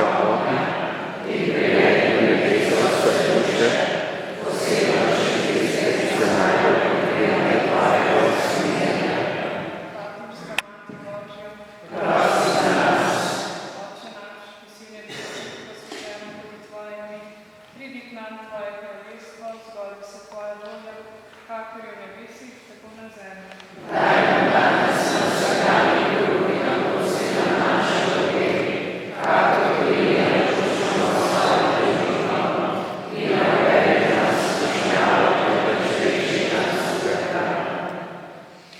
Božja ognja, in prijeti nebesa vse duše, posebno še tiste, ki so najbolj potrebne tvojega usmiljenja. Fatimska Mati Božja, Prosi za nas. Oče naš, ki si v nebesih, posvečeno tudi tvoje ime, pridi k nam tvoje kraljestvo, zgodi se tvoja volja, kakor je v nebesih, tako na zemlji. Daj nam danes naš vsakdanji kruh in nam prosti za naše dolge, kakor tudi mi odpuščamo svojim dolžnikom, in ne uvedi nas v skušnjavo, ampak izreši nas greha.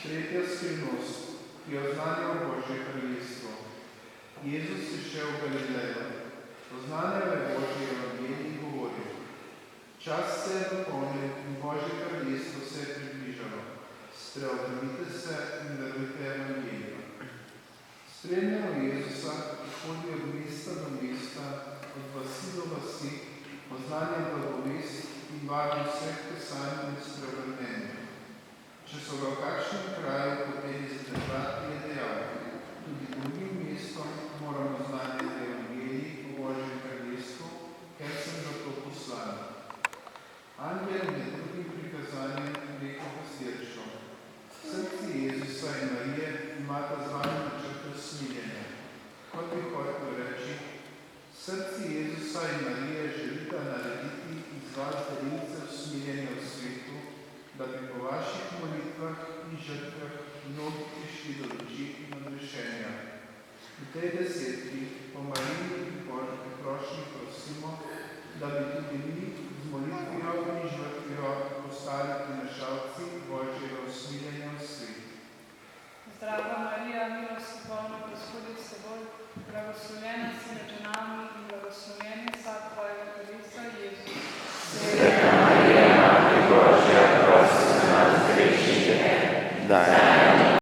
Tretja skrivnost, ki jo oznanja Božje kraljestvo. Jezus je šel v Galilejo. Oznanjal je Božji evangelij in govoril: čas se je dopolnil in Božje kraljestvo se je približalo. Spreobrnite se in verujte evangeliju. Spremljamo Jezusa, ki hodi od mesta do mesta, od vasi do vasi, oznanja blagovest in vabi vseh k sanju in spreobrnenju. Če so ga v kakšnem kraju hoteli zadržati, je dejal: tudi drugim mestom moramo oznanjati evangelij o Božjem kraljestvu, ker sem za to poslan. Angel med drugim prikazanjem rekel pastirčkom: srce Jezusa in Marije imata z vami načrt usmiljenja. Kot bi hotel reči, srce Jezusa in Marije želita narediti iz vas darilce usmiljenja v svetu, da bi po vaših molitvah in žrtvah mnogi prišli do luči in odrešenja. V tej desetki po Marijini prošnji prosimo, da bi tudi mi z molitvijo in žrtvijo postali prinašalci Božjega usmiljenja v svet. Zdrava Marija, milosti polna, Gospod je s teboj, blagoslovljena si med ženami in blagoslovljen je sad tvojega telesa, Jezus. Sveta Marija, Mati Božja, prosi za nas grešnike, daj nam